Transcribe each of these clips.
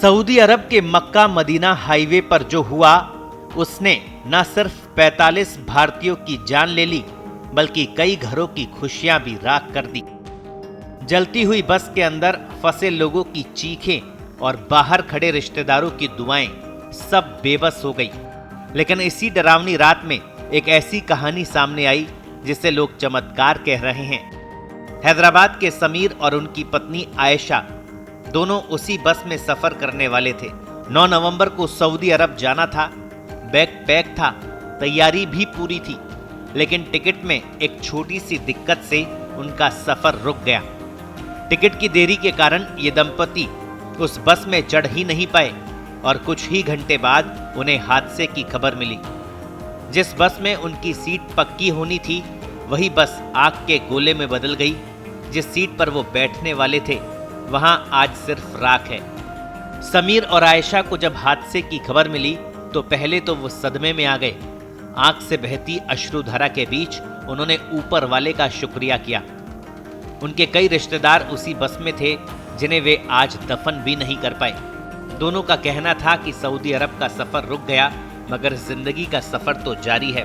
Saudi अरब के Mecca Medina highway पर जो हुआ उसने न सिर्फ 45 भारतीयों की जान ले ली बल्कि कई घरों की खुशियां भी राख कर दी। जलती हुई बस के अंदर फंसे लोगों की चीखें और बाहर खड़े रिश्तेदारों की दुआएं सब बेबस हो गई। लेकिन इसी डरावनी रात में एक ऐसी कहानी सामने आई जिसे लोग चमत्कार कह रहे हैं। हैदराबाद के समीर और उनकी पत्नी आयशा दोनों उसी बस में सफर करने वाले थे। 9 नवंबर को सऊदी अरब जाना था, बैग पैक था, तैयारी भी पूरी थी, लेकिन टिकट में एक छोटी सी दिक्कत से उनका सफर रुक गया। टिकट की देरी के कारण ये दंपति उस बस में चढ़ ही नहीं पाए और कुछ ही घंटे बाद उन्हें हादसे की खबर मिली। जिस बस में उनकी सीट पक्की होनी थी वही बस आग के गोले में बदल गई। जिस सीट पर वो बैठने वाले थे वहां आज सिर्फ राख है। समीर और आयशा को जब हादसे की खबर मिली तो पहले तो वो सदमे में आ गए। आंख से बहती अश्रुधारा के बीच उन्होंने ऊपर वाले का शुक्रिया किया। उनके कई रिश्तेदार उसी बस में थे जिन्हें वे आज दफन भी नहीं कर पाए। दोनों का कहना था कि सऊदी अरब का सफर रुक गया मगर जिंदगी का सफर तो जारी है।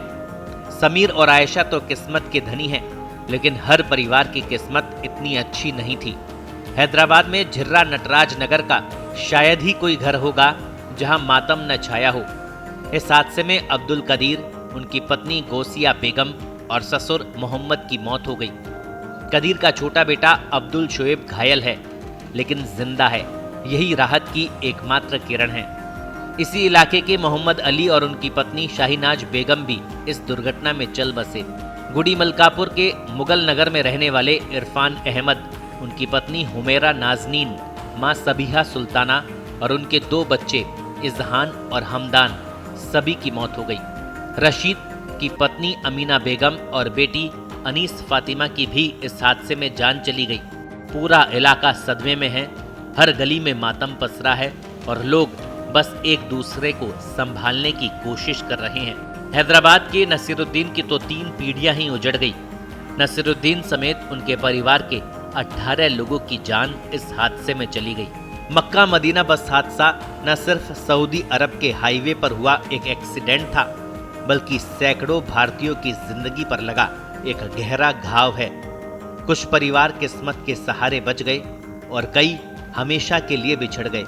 समीर और आयशा तो किस्मत के धनी हैं, लेकिन हर परिवार की किस्मत इतनी अच्छी नहीं थी। हैदराबाद में झिर्रा नटराज नगर का शायद ही कोई घर होगा जहां मातम न छाया हो। इस हादसे में अब्दुल कदीर, उनकी पत्नी गोसिया बेगम और ससुर मोहम्मद की मौत हो गई। कदीर का छोटा बेटा अब्दुल शोएब घायल है लेकिन जिंदा है। यही राहत की एकमात्र किरण है। इसी इलाके के मोहम्मद अली और उनकी पत्नी शाहीनाज बेगम भी इस दुर्घटना में चल बसे। गुड़ी मलकापुर के मुगल नगर में रहने वाले इरफान अहमद, उनकी पत्नी हुमेरा नाजनीन, मां सबीहा सुल्ताना और उनके 2 बच्चे इजहान और हमदान सभी की मौत हो गई। रशीद की पत्नी अमीना बेगम और बेटी अनीस फातिमा की भी इस हादसे में जान चली गई। पूरा इलाका सदमे में है, हर गली में मातम पसरा है और लोग बस एक दूसरे को संभालने की कोशिश कर रहे हैं। हैदराबाद के नसीरुद्दीन की तो 3 पीढ़ियां ही उजड़ गई। नसीरुद्दीन समेत उनके परिवार के 18 लोगों की जान इस हादसे में चली गई। मक्का मदीना बस हादसा न सिर्फ सऊदी अरब के हाईवे पर हुआ एक एक्सीडेंट था बल्कि सैकड़ों भारतीयों की जिंदगी पर लगा एक गहरा घाव है। कुछ परिवार किस्मत के सहारे बच गए और कई हमेशा के लिए बिछड़ गए।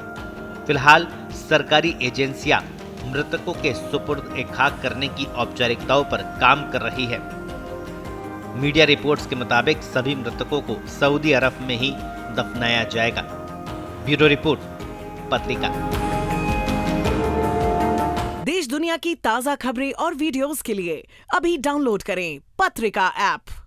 फिलहाल सरकारी एजेंसियां मृतकों के सुपुर्द खाक करने की औपचारिकताओं पर काम कर रही है। मीडिया रिपोर्ट्स के मुताबिक सभी मृतकों को सऊदी अरब में ही दफनाया जाएगा। ब्यूरो रिपोर्ट, पत्रिका। देश दुनिया की ताजा खबरें और वीडियोस के लिए अभी डाउनलोड करें पत्रिका ऐप।